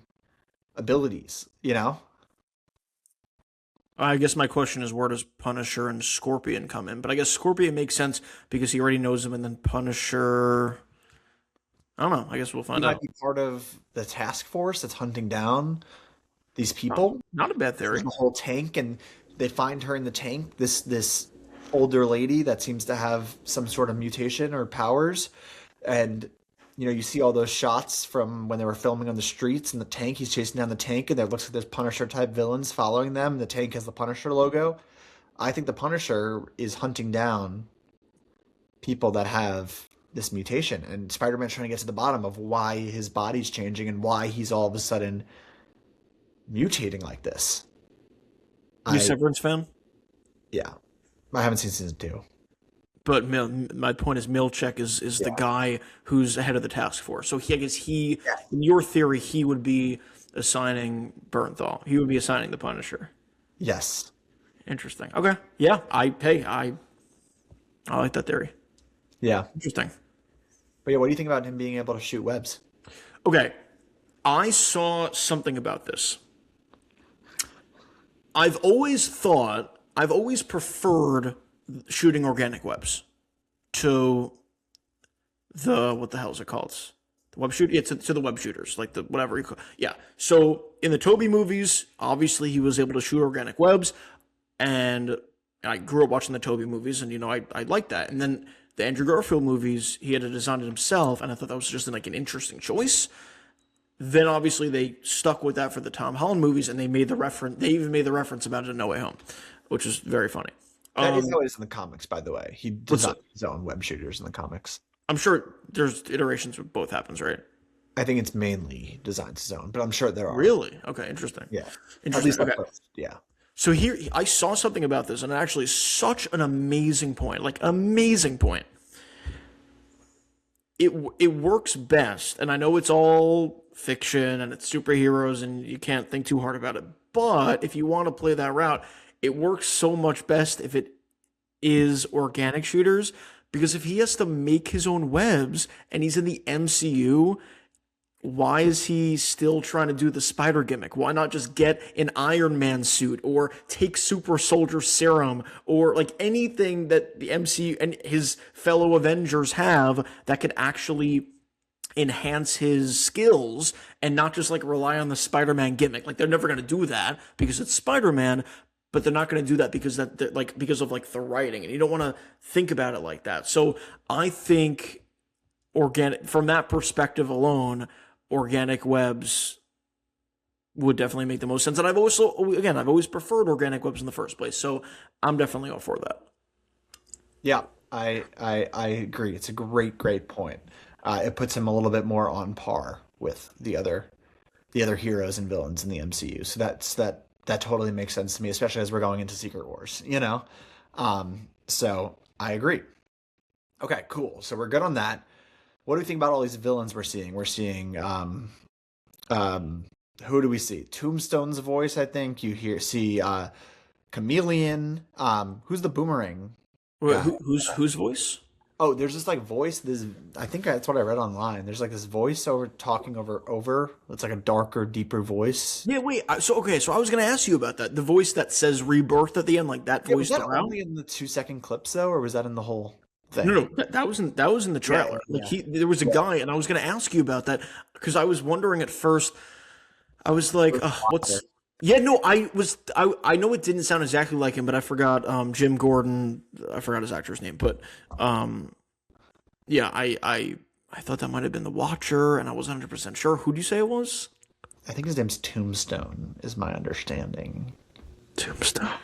abilities, I guess my question is, where does Punisher and Scorpion come in? But I guess Scorpion makes sense because he already knows him, and then Punisher, I don't know. I guess we'll find out. He might be part of the task force that's hunting down these people. Not a bad theory. The whole tank, and they find her in the tank. This older lady that seems to have some sort of mutation or powers, and you see all those shots from when they were filming on the streets in the tank. He's chasing down the tank, and there looks like there's Punisher type villains following them. The tank has the Punisher logo. I think the Punisher is hunting down people that have this mutation, and Spider-Man's trying to get to the bottom of why his body's changing and why he's all of a sudden mutating like this. You Severance fan? Yeah. I haven't seen season 2. But my point is, Milchek is the guy who's ahead of the task force. So in your theory, he would be assigning Bernthal. He would be assigning the Punisher. Yes. Interesting. Okay. Yeah. I like that theory. Yeah. Interesting. But yeah, what do you think about him being able to shoot webs? Okay. I saw something about this. I've always preferred shooting organic webs to what the hell is it called? The web shoot, yeah, to the web shooters, like the whatever you call. Yeah. So in the Toby movies, obviously he was able to shoot organic webs, and I grew up watching the Toby movies, and I liked that. And then the Andrew Garfield movies, he had to design it himself, and I thought that was just like an interesting choice. Then obviously they stuck with that for the Tom Holland movies, and they made the reference. They even made the reference about it in No Way Home, which is very funny. That is how it is in the comics, by the way. He What's designed his own web shooters in the comics. I'm sure there's iterations where both happens, right? I think it's mainly he designs his own, but I'm sure there are. Really? Okay, interesting. Yeah. At Interesting. least Okay. at first. Yeah. So here I saw something about this, and actually such an amazing point. Like amazing point. It works best, and I know it's all fiction and it's superheroes and you can't think too hard about it. But if you want to play that route, it works so much best if it is organic shooters, because if he has to make his own webs and he's in the MCU, why is he still trying to do the spider gimmick? Why not just get an Iron Man suit or take super soldier serum or like anything that the MCU and his fellow Avengers have that could actually enhance his skills and not just like rely on the Spider-Man gimmick? Like they're never going to do that because it's Spider-Man, but they're not going to do that because of like the writing, and you don't want to think about it like that. So I think organic from that perspective alone, organic webs would definitely make the most sense. And I've always preferred organic webs in the first place. So I'm definitely all for that. Yeah, I agree. It's a great point. It puts him a little bit more on par with the other heroes and villains in the MCU. So that totally makes sense to me, especially as we're going into Secret Wars, So I agree. Okay, cool. So we're good on that. What do we think about all these villains we're seeing? We're seeing who do we see? Tombstone's voice, I think. See Chameleon. Who's the boomerang guy? Whose voice? Oh, there's this like voice. This I think that's what I read online. There's like this voice talking over. It's like a darker, deeper voice. Yeah, wait. So I was going to ask you about that. The voice that says "rebirth" at the end, like that Yeah, voice. was that only in the 2-second clips though, or was that in the whole thing? No, that was in the trailer. Yeah. Like there was a guy, and I was going to ask you about that because I was wondering at first. I was like, what's? Yeah, no, I know it didn't sound exactly like him, but I forgot Jim Gordon. I forgot his actor's name, but yeah, I thought that might have been the Watcher, and I wasn't 100% sure. Who do you say it was? I think his name's Tombstone, is my understanding. Tombstone.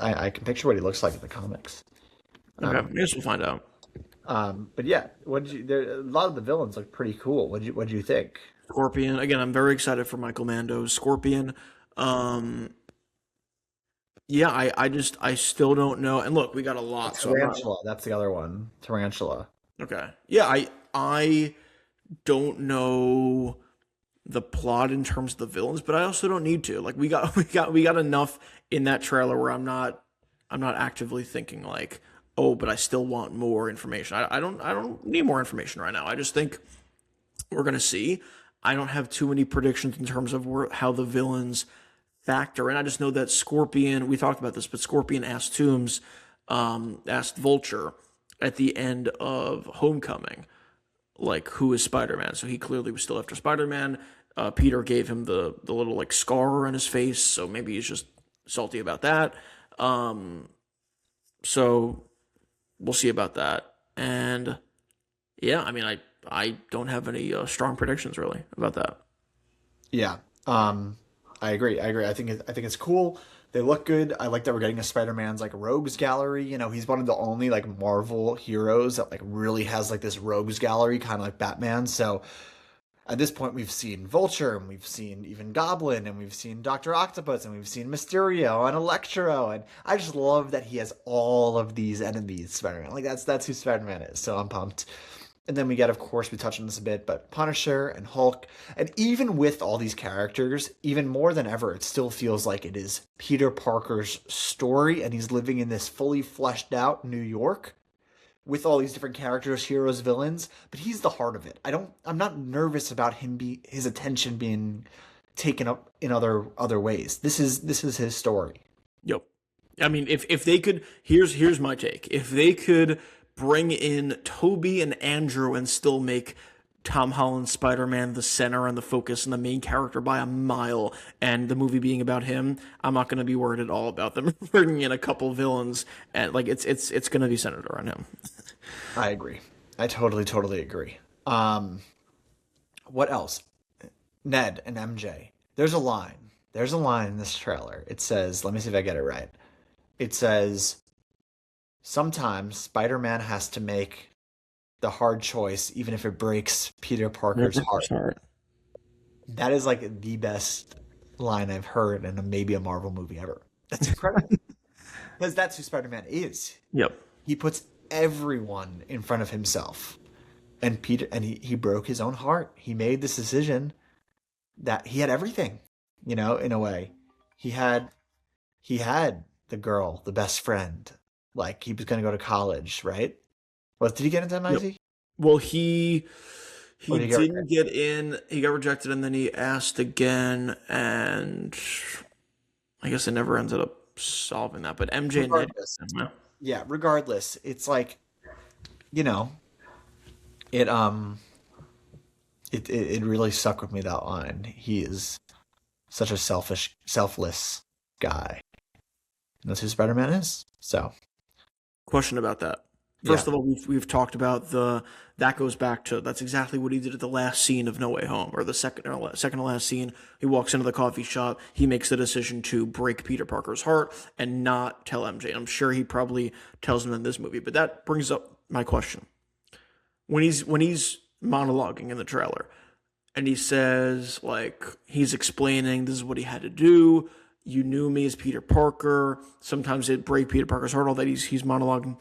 I can picture what he looks like in the comics. Okay, I guess we'll find out. But yeah, a lot of the villains look pretty cool. What'd you think? Scorpion. Again, I'm very excited for Michael Mando's Scorpion. Yeah, I still don't know. And look, we got a lot. Tarantula, that's the other one. Tarantula. Okay. Yeah, I don't know the plot in terms of the villains, but I also don't need to. Like we got enough in that trailer where I'm not actively thinking like, oh, but I still want more information. I don't need more information right now. I just think we're gonna see. I don't have too many predictions in terms of how the villains factor in. I just know that Scorpion, we talked about this, but Scorpion asked Vulture at the end of Homecoming, like, who is Spider-Man? So he clearly was still after Spider-Man. Peter gave him the little like scar on his face, so maybe he's just salty about that. So we'll see about that. And yeah, I mean, I don't have any strong predictions really about that. Yeah, I agree. I think it's cool. They look good. I like that we're getting a Spider-Man's like rogues gallery. He's one of the only like Marvel heroes that like really has like this rogues gallery, kind of like Batman. So at this point, we've seen Vulture, and we've seen even Goblin, and we've seen Dr. Octopus, and we've seen Mysterio and Electro, and I just love that he has all of these enemies. Spider-Man, like that's who Spider-Man is. So I'm pumped. And then we get, of course, we touched on this a bit, but Punisher and Hulk. And even with all these characters, even more than ever, it still feels like it is Peter Parker's story, and he's living in this fully fleshed out New York with all these different characters, heroes, villains, but he's the heart of it. I'm not nervous about his attention being taken up in other ways. This is his story. Yep. I mean, if they could, here's my take. If they could bring in Toby and Andrew and still make Tom Holland's Spider-Man the center and the focus and the main character by a mile, and the movie being about him, I'm not going to be worried at all about them bringing in a couple villains, and like it's going to be centered around him. I agree. I totally agree. What else? Ned and MJ. There's a line. There's a line in this trailer. It says, let me see if I get it right. It says, sometimes Spider-Man has to make the hard choice, even if it breaks Peter Parker's heart. That is like the best line I've heard in maybe a Marvel movie ever. That's incredible. Because that's who Spider-Man is. Yep. He puts everyone in front of himself. And he broke his own heart. He made this decision that he had everything, in a way. He had the girl, the best friend. Like, he was going to go to college, right? Did he get into MIT? Yep. Well, he didn't get in. He got rejected, and then he asked again, and I guess it never ended up solving that. But MJ regardless, and Ned, yeah, regardless, it's like, it really stuck with me, that line. He is such a selfless guy. And that's who Spider-Man is. So, question about that. First of all, we've talked about that goes back to, that's exactly what he did at the last scene of No Way Home, or the second to last scene. He walks into the coffee shop. He makes the decision to break Peter Parker's heart and not tell MJ. I'm sure he probably tells him in this movie, but that brings up my question. When he's monologuing in the trailer, and he says, like, he's explaining this is what he had to do. You knew me as Peter Parker. Sometimes it break Peter Parker's heart. All that he's monologuing.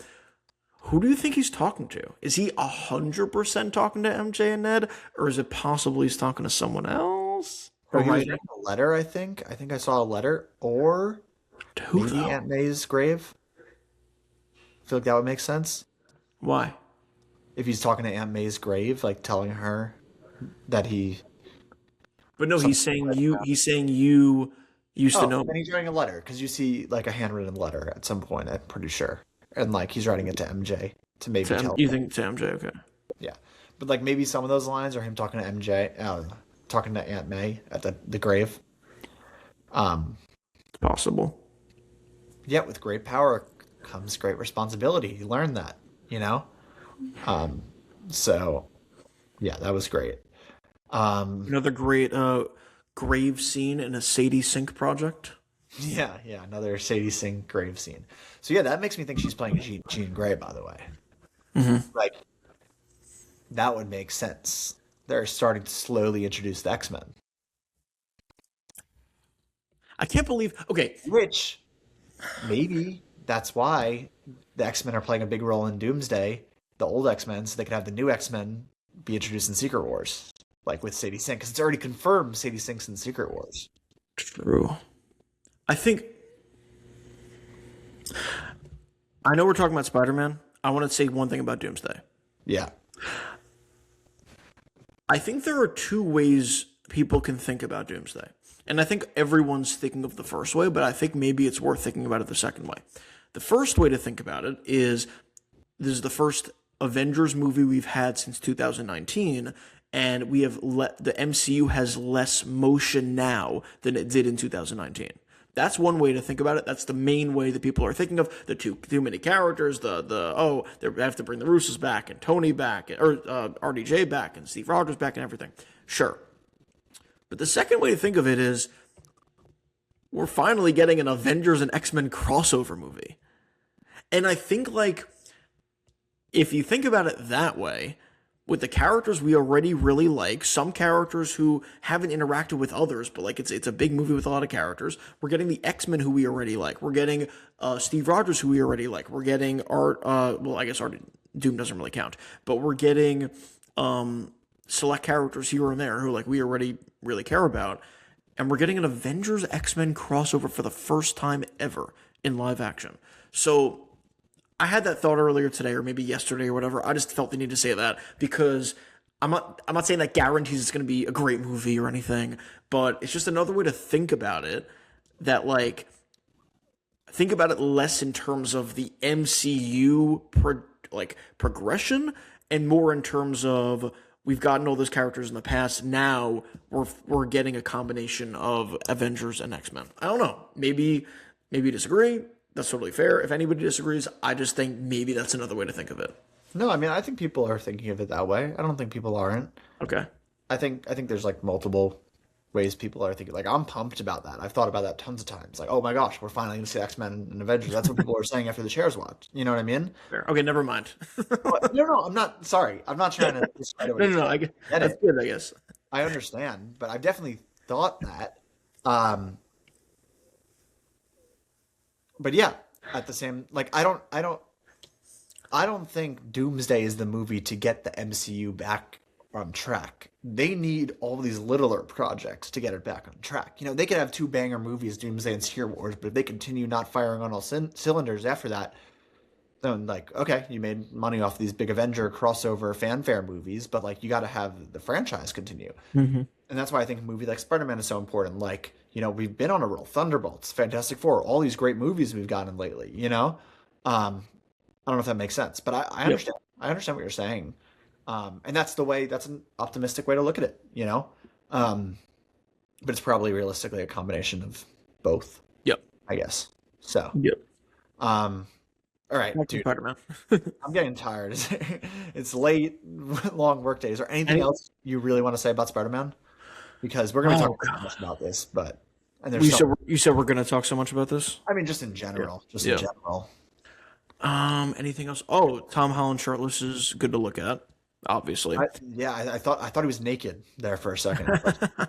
Who do you think he's talking to? Is he 100% talking to MJ and Ned, or is it possible he's talking to someone else? Or he was writing a letter, I think. I think I saw a letter. Or maybe Aunt May's grave. I feel like that would make sense. Why? If he's talking to Aunt May's grave, like telling her that he... But no, he's saying you used to know. And he's writing a letter, because you see like a handwritten letter at some point, I'm pretty sure. And like he's writing it to MJ to maybe tell you think to MJ, okay. Yeah. But like maybe some of those lines are him talking to MJ, talking to Aunt May at the grave. It's possible. Yeah, with great power comes great responsibility. You learn that, So yeah, that was great. Another great grave scene in a Sadie Sink project. Yeah, another Sadie Sink grave scene. So yeah, that makes me think she's playing Jean Grey, by the way. Mm-hmm. Like, that would make sense. They're starting to slowly introduce the X-Men. I can't believe... Okay. Which, maybe that's why the X-Men are playing a big role in Doomsday, the old X-Men, so they could have the new X-Men be introduced in Secret Wars. Like with Sadie Sink, because it's already confirmed Sadie Sink's in Secret Wars. True. I know we're talking about Spider-Man. I want to say one thing about Doomsday. Yeah. I think there are two ways people can think about Doomsday. And I think everyone's thinking of the first way, but I think maybe it's worth thinking about it the second way. The first way to think about it is this is the first Avengers movie we've had since 2019, and we have the MCU has less motion now than it did in 2019. That's one way to think about it. That's the main way that people are thinking of the too many characters. They have to bring the Russos back and Tony back, or RDJ back and Steve Rogers back and everything. Sure, but the second way to think of it is we're finally getting an Avengers and X-Men crossover movie, and I think like if you think about it that way, with the characters we already really like, some characters who haven't interacted with others, but like it's a big movie with a lot of characters. We're getting the X-Men who we already like. We're getting Steve Rogers who we already like. We're getting Doom doesn't really count, but we're getting select characters here and there who like we already really care about, and we're getting an Avengers X-Men crossover for the first time ever in live action. So I had that thought earlier today, or maybe yesterday, or whatever. I just felt the need to say that because I'm not saying that guarantees it's going to be a great movie or anything, but it's just another way to think about it. That like think about it less in terms of the MCU progression, and more in terms of we've gotten all those characters in the past. Now we're getting a combination of Avengers and X-Men. I don't know. Maybe you disagree. That's totally fair. If anybody disagrees, I just think maybe that's another way to think of it. No, I mean, I think people are thinking of it that way. I don't think people aren't. Okay. I think there's like multiple ways people are thinking. Like, I'm pumped about that. I've thought about that tons of times. Like, oh my gosh, we're finally going to see X-Men and Avengers. That's what people are saying after the Chairs watch. You know what I mean? Fair. Okay, never mind. No, I'm not. Sorry, I'm not trying to discredit what No. you're saying. That's good, I guess. I understand, but I've definitely thought that. But yeah, at the same, like, I don't think Doomsday is the movie to get the MCU back on track. They need all these littler projects to get it back on track. You know, they could have two banger movies, Doomsday and Secret Wars, but if they continue not firing on all cylinders after that, then like, okay, you made money off these big Avenger crossover fanfare movies, but like you got to have the franchise continue. Mm-hmm. And that's why I think a movie like Spider-Man is so important. Like, you know, we've been on a roll. Thunderbolts, Fantastic Four, all these great movies we've gotten lately, you know? I don't know if that makes sense, but I understand. Yep. I understand what you're saying. And that's an optimistic way to look at it, you know? But it's probably realistically a combination of both. Yep. I guess. So. Yep. All right, dude. Spider-Man. I'm getting tired. It's late, long work days. Or anything else you really want to say about Spider-Man? Because we're going to talk so much about this, but and there's you said we're going to talk so much about this? I mean, just in general. Yeah. In general. Anything else? Oh, Tom Holland shirtless is good to look at. Obviously. I thought he was naked there for a second.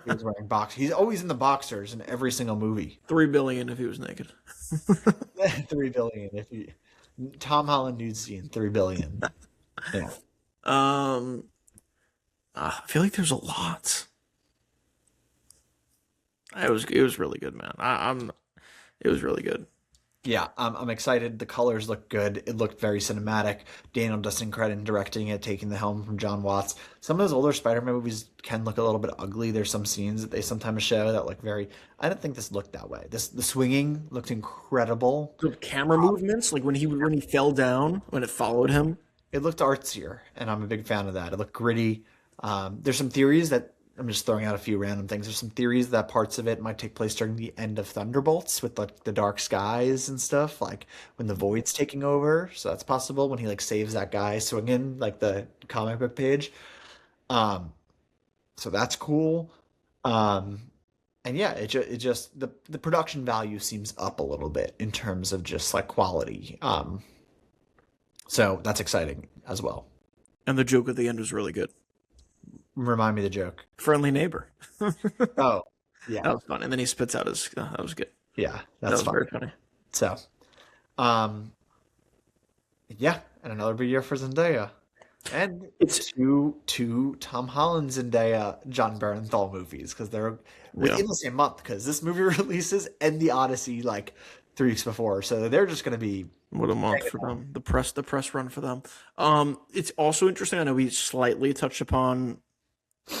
He was wearing boxers. He's always in the boxers in every single movie. $3 billion if he was naked. $3 billion if he. Tom Holland nude scene, $3 billion. Yeah. I feel like there's a lot. It was really good, man. It was really good. Yeah, I'm excited. The colors look good. It looked very cinematic. Daniel Dustin Cretton directing it, taking the helm from John Watts. Some of those older Spider-Man movies can look a little bit ugly. There's some scenes that they sometimes show that look very. I didn't think this looked that way. The swinging looked incredible. The camera movements, like when he fell down, when it followed him. It looked artsier, and I'm a big fan of that. It looked gritty. There's some theories that. I'm just throwing out a few random things. There's some theories that parts of it might take place during the end of Thunderbolts with like the dark skies and stuff, like when the Void's taking over. So that's possible when he like saves that guy swinging like the comic book page. So that's cool. And yeah, it just the production value seems up a little bit in terms of just like quality. So that's exciting as well. And the joke at the end was really good. Remind me the joke. Friendly neighbor. Oh, yeah. That was fun. And then he spits out his... that was good. Yeah, that was very funny. So, yeah, and another big year for Zendaya. And it's two Tom Holland Zendaya John Bernthal movies, because they're within the same month, because this movie releases and The Odyssey like 3 weeks before. So they're just going to be... What a month for them. The press run for them. It's also interesting. I know we slightly touched upon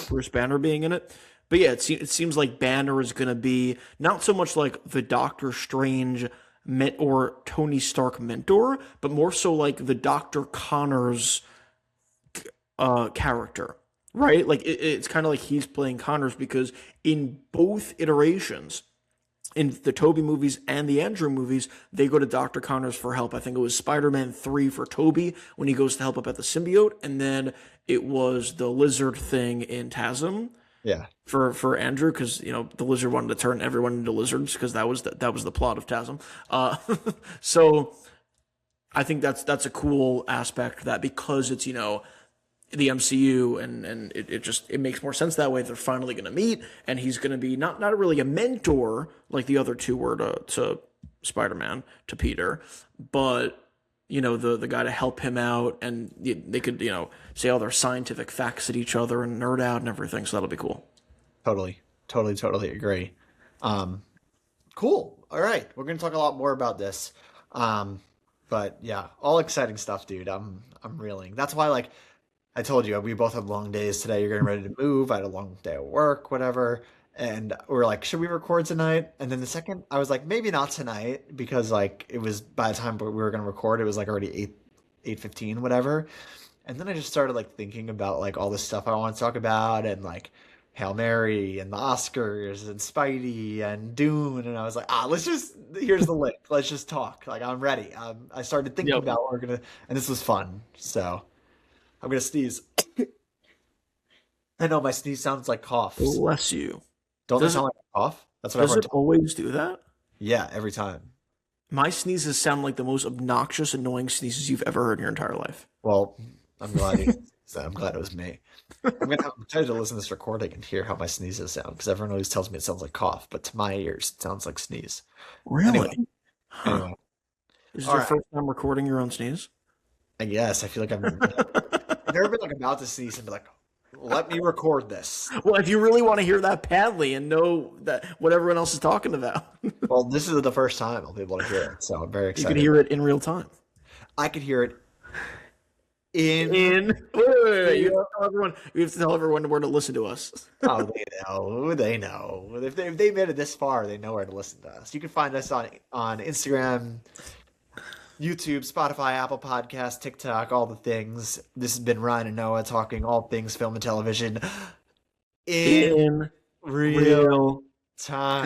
Bruce Banner being in it, but yeah, it seems like Banner is going to be not so much like the Doctor Strange or Tony Stark mentor, but more so like the Dr. Connors character, right? Like it's kind of like he's playing Connors, because in both iterations, in the Tobey movies and the Andrew movies, they go to Dr. Connors for help. I think it was Spider-Man 3 for Tobey when he goes to help up at the symbiote, and then it was the lizard thing in TASM. Yeah. For Andrew, because the lizard wanted to turn everyone into lizards, because that was the plot of TASM. So I think that's a cool aspect of that, because it's the MCU, and it makes more sense that way. They're finally going to meet, and he's going to be not really a mentor like the other two were to Spider-Man, to Peter, but the guy to help him out, and they could say all their scientific facts at each other and nerd out and everything. So that'll be cool. Totally, totally, totally agree. Um, cool. All right, we're gonna talk a lot more about this. But yeah, all exciting stuff, dude. I'm reeling. That's why, like I told you, we both had long days today. You're getting ready to move. I had a long day at work, whatever. And we were like, should we record tonight? And then the second I was like, maybe not tonight because like it was by the time we were gonna record, it was like already 8:15, whatever. And then I just started like thinking about like all the stuff I want to talk about and like Hail Mary and the Oscars and Spidey and Dune. And I was like, here's the link. Let's just talk. Like, I'm ready. I started thinking Yep. about what and this was fun. So I'm going to sneeze. I know my sneeze sounds like coughs. Bless you. Don't they Does it sound like a cough? That's what does everyone it always do that? Yeah, every time. My sneezes sound like the most obnoxious, annoying sneezes you've ever heard in your entire life. Well, I'm glad I'm glad it was me. I'm trying to listen to this recording and hear how my sneezes sound because everyone always tells me it sounds like cough, but to my ears it sounds like sneeze. Really? Anyway, Is all it your right. first time recording your own sneeze? I guess I feel like I've never been like about to sneeze and be like, let me record this. Well, if you really want to hear that badly and know that what everyone else is talking about, Well, this is the first time I'll be able to hear it, so I'm very you excited. can hear it in real time. I could hear it Wait. You have to tell everyone where to listen to us. Oh, they know. They know. If they made it this far, they know where to listen to us. You can find us on Instagram, YouTube, Spotify, Apple Podcasts, TikTok, all the things. This has been Ryan and Noah talking all things film and television in In real real time. time.